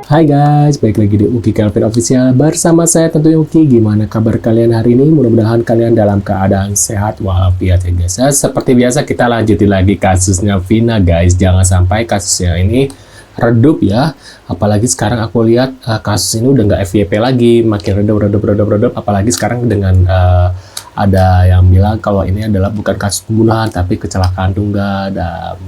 Hai guys, balik lagi di Uki Kelvin Official bersama saya tentunya Uki. Gimana kabar kalian hari ini? Mudah-mudahan kalian dalam keadaan sehat walafiat ya guys. Seperti biasa kita lanjutin lagi kasusnya Vina guys. Jangan sampai kasusnya ini redup ya. Apalagi sekarang aku lihat kasus ini udah nggak FYP lagi, makin redup. Apalagi sekarang dengan ada yang bilang kalau ini adalah bukan kasus pembunuhan tapi kecelakaan tunggal. Dan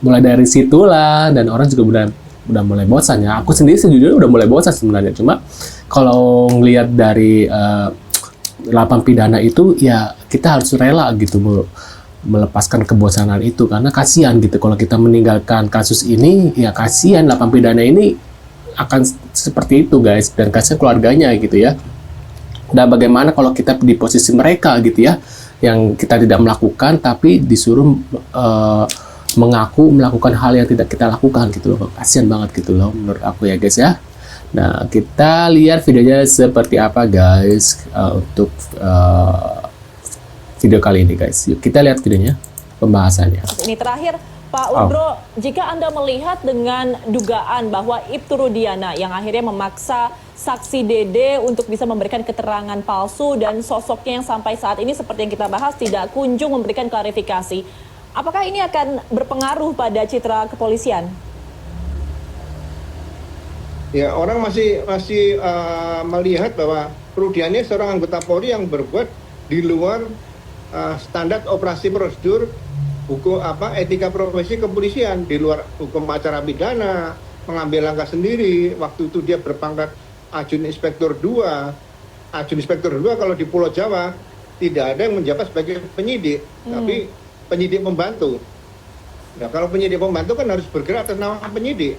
mulai dari situlah dan orang juga udah mulai bosan ya. Aku sendiri sejujurnya udah mulai bosan sebenarnya. Cuma kalau ngelihat dari lapang pidana itu ya kita harus rela gitu melepaskan kebosanan itu karena kasihan gitu kalau kita meninggalkan kasus ini ya kasihan lapang pidana ini akan seperti itu guys dan kasihan keluarganya gitu ya. Dan bagaimana kalau kita di posisi mereka gitu ya yang kita tidak melakukan tapi disuruh mengaku melakukan hal yang tidak kita lakukan gitu loh. Kasian banget gitu loh menurut aku ya guys ya. Nah kita lihat videonya seperti apa guys untuk video kali ini guys. Yuk kita lihat videonya pembahasannya. Ini terakhir Pak Ugro, jika Anda melihat dengan dugaan bahwa Ibtu Rudiana yang akhirnya memaksa saksi Dede untuk bisa memberikan keterangan palsu dan sosoknya yang sampai saat ini seperti yang kita bahas tidak kunjung memberikan klarifikasi, apakah ini akan berpengaruh pada citra kepolisian? Ya, orang masih melihat bahwa Rudiana seorang anggota Polri yang berbuat di luar standar operasi prosedur hukum etika profesi kepolisian, di luar hukum acara pidana, mengambil langkah sendiri. Waktu itu dia berpangkat Ajun Inspektur 2. Ajun Inspektur 2 kalau di Pulau Jawa tidak ada yang menjabat sebagai penyidik, tapi penyidik pembantu. Nah, kalau penyidik pembantu kan harus bergerak atas nama penyidik.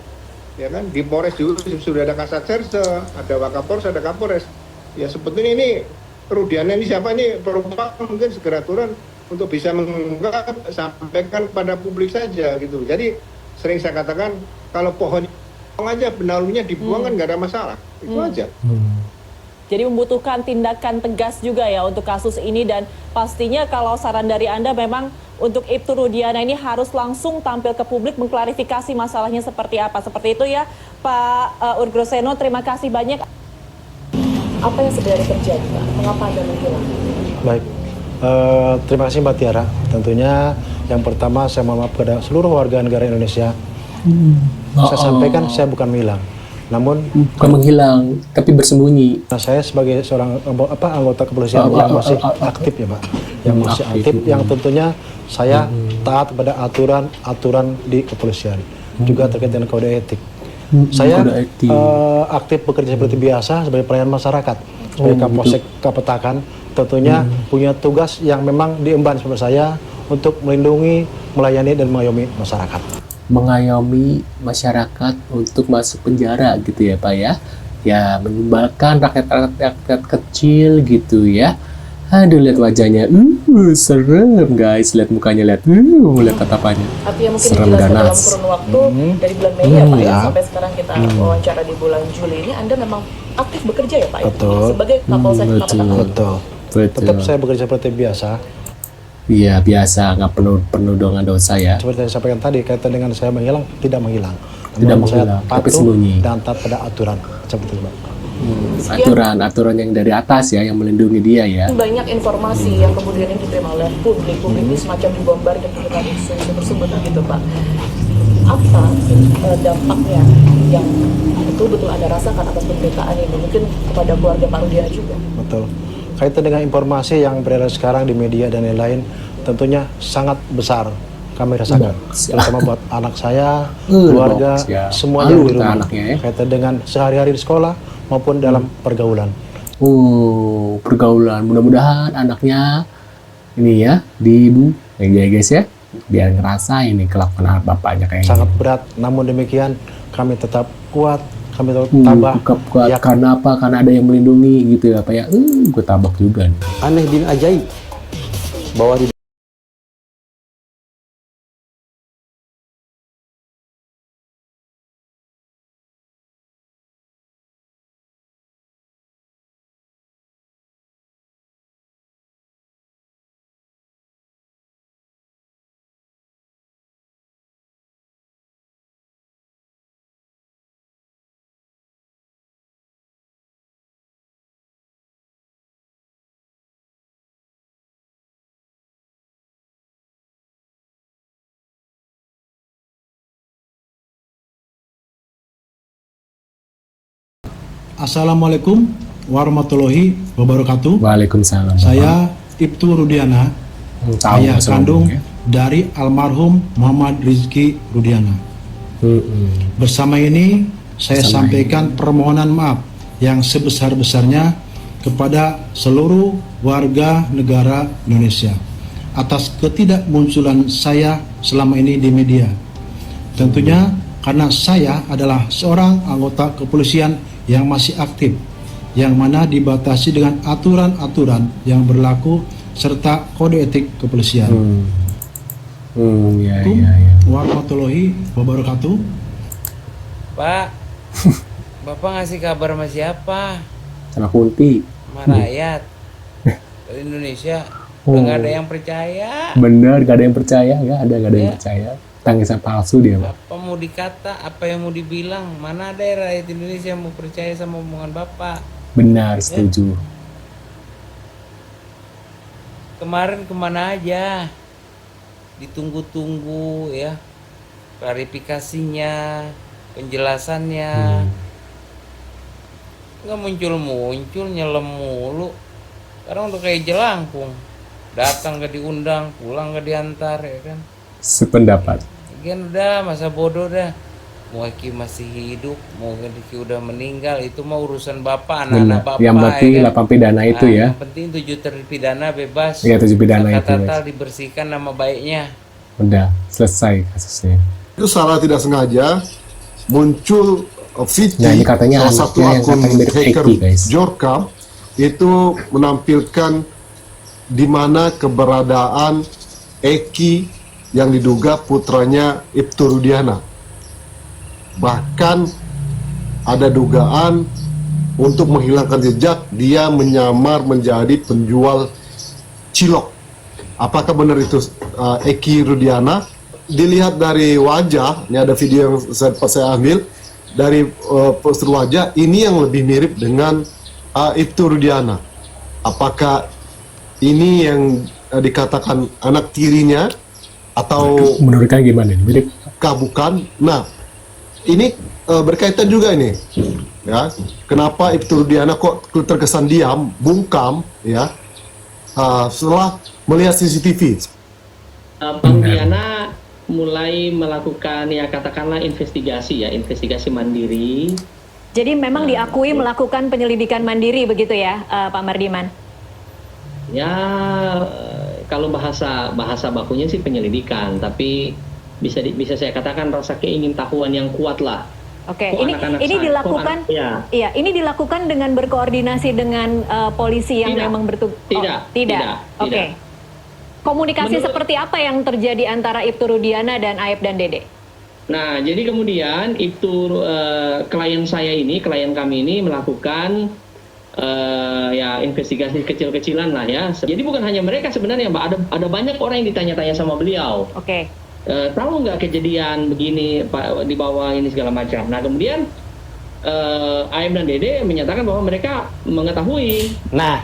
Ya kan, di Polres juga sudah ada Kasat Serse, ada Wakapolres, ada Kapolres. Ya sebetulnya ini Rudiana ini siapa nih, perumpamaan mungkin segera turun untuk bisa mengungkap, sampaikan kepada publik saja gitu. Jadi sering saya katakan kalau pohon aja benalunya dibuang kan nggak ada masalah, itu aja. Jadi membutuhkan tindakan tegas juga ya untuk kasus ini dan pastinya kalau saran dari Anda memang untuk Ibtu Rudiana ini harus langsung tampil ke publik mengklarifikasi masalahnya seperti apa. Seperti itu ya Pak Urgroseno, terima kasih banyak. Apa yang sebenarnya terjadi Pak? Mengapa Anda menghilang? Baik, terima kasih Mbak Tiara. Tentunya yang pertama saya mohon maaf kepada seluruh warga negara Indonesia. Saya sampaikan saya bukan menghilang. Namun bukan menghilang tapi bersembunyi. Nah, saya sebagai seorang anggota kepolisian yang masih aktif ya Pak, yang masih aktif, yang tentunya saya taat pada aturan di kepolisian, juga terkait dengan kode etik. Saya aktif bekerja seperti biasa sebagai pelayan masyarakat, sebagai Kapolsek Kapetakan, tentunya punya tugas yang memang diemban sama saya untuk melindungi, melayani dan mengayomi masyarakat. Mengayomi masyarakat untuk masuk penjara gitu ya Pak ya. Ya menyebalkan rakyat kecil gitu ya. Aduh lihat wajahnya, serem guys, lihat mukanya, lihat tatapannya. Artinya mungkin serem dijelaskan dalam ganas. kurun waktu dari bulan Mei ya Pak ya, sampai sekarang kita wawancara di bulan Juli ini Anda memang aktif bekerja ya Pak? Betul. Sebagai Kapolsek Kapetakan. Betul. Tetap saya bekerja seperti biasa. Iya biasa, nggak penuh dengan dosa ya. Seperti yang saya sampaikan tadi, kaitan dengan saya menghilang, tidak menghilang. Tidak menghilang, tapi sembunyi. Dan taat pada aturan, seperti itu, Mbak. Aturan yang dari atas ya, yang melindungi dia ya. Banyak informasi yang kemudian ini diterima oleh publik ini semacam dibombardir dengan isu-isu tersebut gitu Pak. Apa dampaknya yang betul-betul Anda rasakan atas pemberitaan ini, mungkin kepada keluarga Pak Rudiana juga? Betul. Kaitan dengan informasi yang beredar sekarang di media dan lain-lain, tentunya sangat besar kami rasakan. Terutama buat anak saya, keluarga, semuanya di rumah. Ya. Kaitan dengan sehari-hari di sekolah maupun dalam pergaulan. Pergaulan. Mudah-mudahan anaknya ini ya, ya guys ya, biar ngerasain nih kelakuan bapaknya kayak sangat berat. Namun demikian kami tetap kuat. Kami tambah kuat ya, karena apa? Karena ada yang melindungi gitu ya Pak ya. Gue tabak juga nih. Aneh bin ajaib bahwa di Assalamualaikum warahmatullahi wabarakatuh. Waalaikumsalam. Saya Ibtu Rudiana, Tahu ayah bahasa kandung ngomong, ya? dari almarhum Muhammad Rizki Rudiana. Bersama ini saya sampaikan permohonan maaf yang sebesar-besarnya kepada seluruh warga negara Indonesia atas ketidakmunculan saya selama ini di media. Tentunya karena saya adalah seorang anggota kepolisian yang masih aktif, yang mana dibatasi dengan aturan-aturan yang berlaku serta kode etik kepolisian. Ya. Warahmatullahi wabarakatuh. Pak, Bapak ngasih kabar sama siapa? Sama Kunti. Sama rakyat dari Indonesia. Udah gak ada yang percaya. Bener, gak ada yang percaya, gak ada yang percaya. Tangisan palsu dia, Pak. Apa mau dikata, apa yang mau dibilang? Mana ada rakyat Indonesia yang mau percaya sama omongan Bapak? Benar, setuju. Kemarin kemana aja? Ditunggu-tunggu ya, klarifikasinya, penjelasannya. Nggak muncul-muncul, nyelem mulu. Sekarang udah kayak jelangkung. Datang gak diundang, pulang gak diantar, ya kan? Sependapat. Lagian udah masa bodoh dah. Mau Eki masih hidup, mau Eki udah meninggal, itu mah urusan bapak, anak-anak bapak. Yang penting ya kan? 8 pidana itu ya. Yang penting 7 terpidana bebas. Iya, 7 pidana itu. Total dibersihkan nama baiknya. Udah selesai kasusnya. Itu salah tidak sengaja muncul Viti, Nah, ini katanya salah satu anaknya yang akun katanya mirip hacker Eki, guys. Jorkam itu menampilkan di mana keberadaan Eki yang diduga putranya Ibtu Rudiana. Bahkan ada dugaan untuk menghilangkan jejak dia menyamar menjadi penjual cilok. Apakah benar itu Eki Rudiana? Dilihat dari wajah, ini ada video yang saya ambil dari poster wajah, ini yang lebih mirip dengan Ibtu Rudiana. Apakah ini yang dikatakan anak tirinya atau Menurut kalian gimana? Mirip? bukan? Nah, ini berkaitan juga ini, ya. Kenapa Ibtu Rudiana kok terkesan diam, bungkam, ya, setelah melihat CCTV? Rudiana mulai melakukan ya katakanlah investigasi mandiri. Jadi memang diakui melakukan penyelidikan mandiri begitu ya, Pak Mardiman? Ya kalau bahasa bakunya sih penyelidikan, tapi bisa saya katakan rasa keingintahuan yang kuat lah. Oke, Kok ini anak-anak dilakukan, iya, ini dilakukan dengan berkoordinasi dengan polisi yang memang Tidak. Oke. Komunikasi seperti apa yang terjadi antara Ibtu Rudiana dan Aep dan Dede? Nah, jadi kemudian klien kami ini melakukan ya investigasi kecil-kecilan lah ya. Jadi bukan hanya mereka sebenarnya, Mbak, ada banyak orang yang ditanya-tanya sama beliau. Oke. Tahu nggak kejadian begini Pak di bawah ini segala macam. Nah kemudian Aep dan Dede menyatakan bahwa mereka mengetahui. Nah,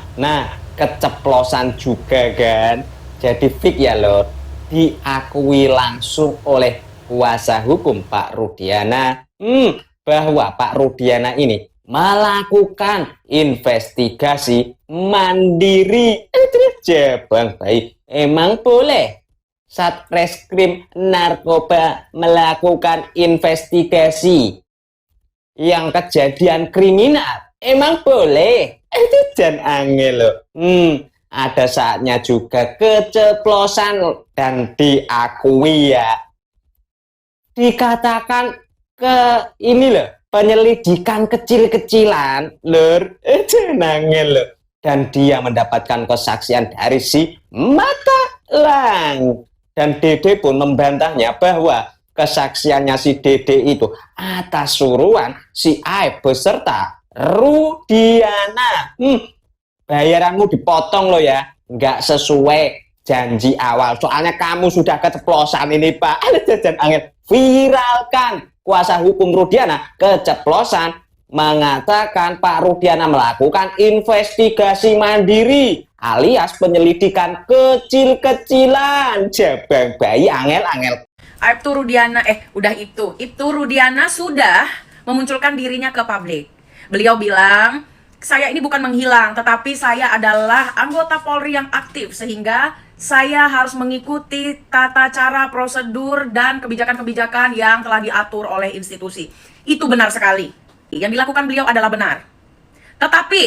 keceplosan juga kan. Jadi fik ya Lord, diakui langsung oleh kuasa hukum Pak Rudiana bahwa Pak Rudiana ini melakukan investigasi mandiri. Jabang baik, emang boleh Satreskrim Narkoba melakukan investigasi yang kejadian kriminal? Emang boleh? Itu jan angel loh. Ada saatnya juga keceplosan dan diakui ya. Dikatakan ke ini loh, penyelidikan kecil-kecilan, lur, nangil loh. Dan dia mendapatkan kesaksian dari si Matalang. Dan Dede pun membantahnya bahwa kesaksiannya si Dede itu atas suruhan si Aep beserta Rudiana. Bayaranmu dipotong loh ya, nggak sesuai janji awal. Soalnya kamu sudah keceplosan ini Pak. Jajan angin. Viralkan kuasa hukum Rudiana keceplosan mengatakan Pak Rudiana melakukan investigasi mandiri alias penyelidikan kecil-kecilan. Jabang bayi angel-angel. Ibtu Rudiana Ibtu Rudiana sudah memunculkan dirinya ke publik. Beliau bilang, saya ini bukan menghilang, tetapi saya adalah anggota Polri yang aktif, sehingga saya harus mengikuti tata cara, prosedur, dan kebijakan-kebijakan yang telah diatur oleh institusi. Itu benar sekali. Yang dilakukan beliau adalah benar. Tetapi,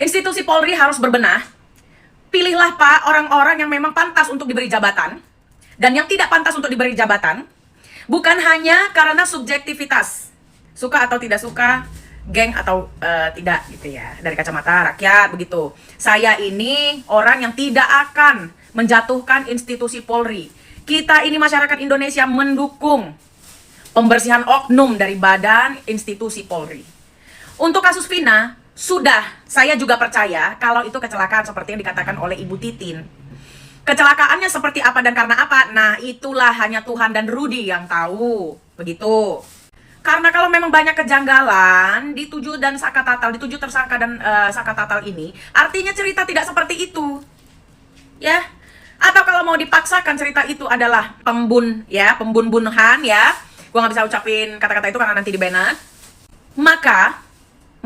institusi Polri harus berbenah. Pilihlah Pak orang-orang yang memang pantas untuk diberi jabatan, dan yang tidak pantas untuk diberi jabatan, bukan hanya karena subjektivitas, suka atau tidak suka, geng atau tidak gitu ya, dari kacamata rakyat begitu. Saya ini orang yang tidak akan menjatuhkan institusi Polri. Kita ini masyarakat Indonesia mendukung pembersihan oknum dari badan institusi Polri. Untuk kasus Vina, saya juga percaya kalau itu kecelakaan seperti yang dikatakan oleh Ibu Titin. Kecelakaannya seperti apa dan karena apa? Nah, itulah hanya Tuhan dan Rudy yang tahu. Begitu. Karena kalau memang banyak kejanggalan di 7 tersangka dan Saka Tatal ini, artinya cerita tidak seperti itu. Ya. Atau kalau mau dipaksakan cerita itu adalah pembunuhan ya. Gua nggak bisa ucapin kata-kata itu karena nanti di-ban. Maka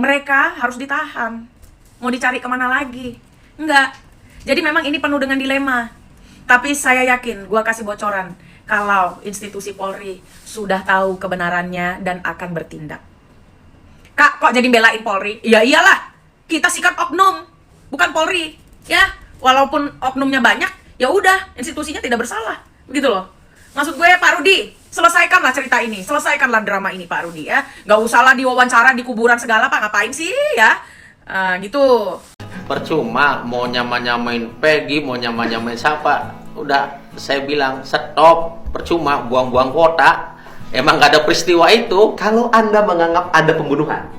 mereka harus ditahan. Mau dicari kemana lagi? Enggak. Jadi memang ini penuh dengan dilema. Tapi saya yakin, gua kasih bocoran, kalau institusi Polri sudah tahu kebenarannya dan akan bertindak. Kak, kok jadi belain Polri? Ya iyalah, kita sikat oknum, bukan Polri. Ya, walaupun oknumnya banyak, ya udah, institusinya tidak bersalah. Begitu loh. Maksud gue, Pak Rudy, selesaikanlah cerita ini, selesaikanlah drama ini, Pak Rudy ya. Gak usahlah diwawancara di kuburan segala, Pak, ngapain sih ya? Gitu. Percuma mau nyamain Peggy, mau nyamain siapa. Udah saya bilang stop, percuma buang-buang kota. Emang gak ada peristiwa itu. Kalau Anda menganggap ada pembunuhan,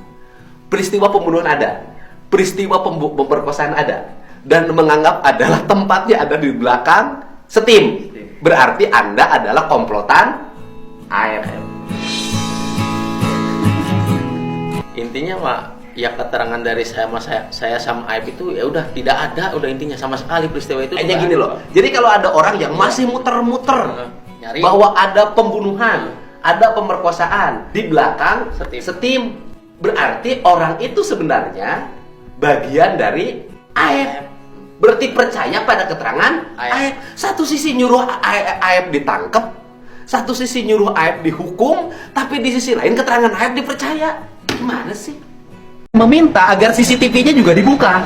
peristiwa pembunuhan ada, peristiwa pemerkosaan ada, dan menganggap adalah tempatnya ada di belakang setim, berarti Anda adalah komplotan AFM. Intinya Pak, ya keterangan dari saya sama Aib itu ya udah tidak ada, udah intinya sama sekali peristiwa itu. Hanya gini loh. Jadi kalau ada orang yang masih muter-muter bahwa ada pembunuhan, ada pemerkosaan di belakang setim, berarti orang itu sebenarnya bagian dari Aib. Berarti percaya pada keterangan Aib. Satu sisi nyuruh Aib ditangkap, satu sisi nyuruh Aib dihukum, tapi di sisi lain keterangan Aib dipercaya. Gimana sih? Meminta agar CCTV-nya juga dibuka.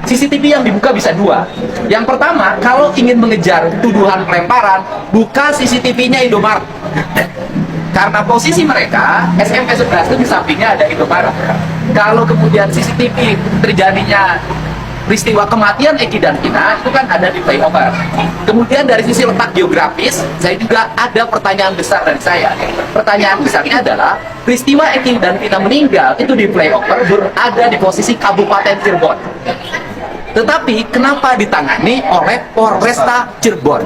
CCTV yang dibuka bisa dua. Yang pertama, kalau ingin mengejar tuduhan pelemparan, buka CCTV-nya Indomaret. Karena posisi mereka, SMP 11 itu di sampingnya ada Indomaret. Kalau kemudian CCTV terjadinya peristiwa kematian Eki dan Vina, itu kan ada di flyover. Kemudian dari sisi letak geografis, saya juga ada pertanyaan besar dari saya. Pertanyaan besarnya adalah, peristiwa Eki dan Vina meninggal itu di flyover berada di posisi Kabupaten Cirebon. Tetapi kenapa ditangani oleh Polresta Cirebon?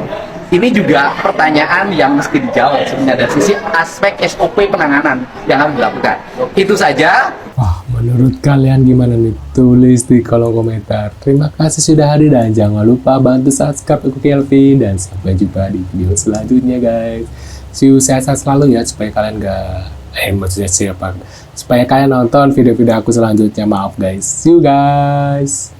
Ini juga pertanyaan yang mesti dijawab sebenarnya dari sisi aspek SOP penanganan yang harus dilakukan. Itu saja. Wah, menurut kalian gimana nih? Tulis di kolom komentar. Terima kasih sudah hadir dan jangan lupa bantu subscribe Uku Kelvin dan sampai jumpa di video selanjutnya guys. See you, sehat-sehat selalu ya supaya kalian maksudnya siapa? Supaya kalian nonton video-video aku selanjutnya. Maaf guys. See you guys.